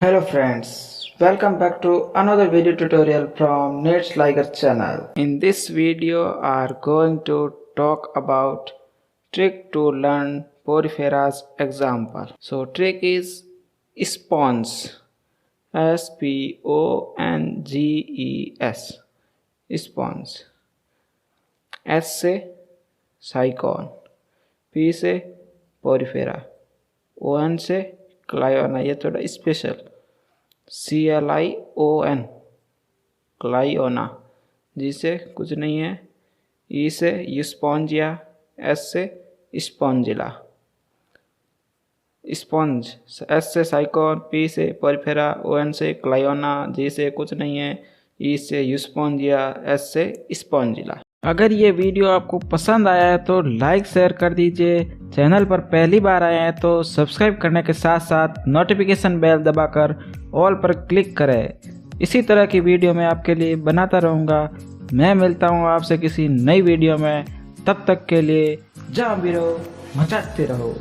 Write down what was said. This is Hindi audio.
Hello friends, welcome back to another video tutorial from NEET channel. In this video are going to talk about trick to learn Porifera's example. So trick is sponge, S-P-O-N-G-E-S, sponge. S से साइकॉन, P से पोरिफेरा, O-N से क्लायोना, ये थोड़ा स्पेशल, C-L-I-O-N क्लायोना, G से कुछ नहीं है, E से यूस्पॉन्जिया, S से स्पॉन्जिला, स्पॉन्ज, S से साइकॉन, P से पोरिफेरा, O-N से क्लायोना, G से कुछ नहीं है, E से यूस्पॉन्जिया, S से स्पॉन्जिला। अगर ये वीडियो आपको पसंद आया है तो लाइक शेयर कर दीजिए। चैनल पर पहली बार आए हैं तो सब्सक्राइब करने के साथ साथ नोटिफिकेशन बेल दबाकर ऑल पर क्लिक करें। इसी तरह की वीडियो मैं आपके लिए बनाता रहूँगा। मैं मिलता हूँ आपसे किसी नई वीडियो में, तब तक के लिए जहाँ भी रहो मचाते रहो।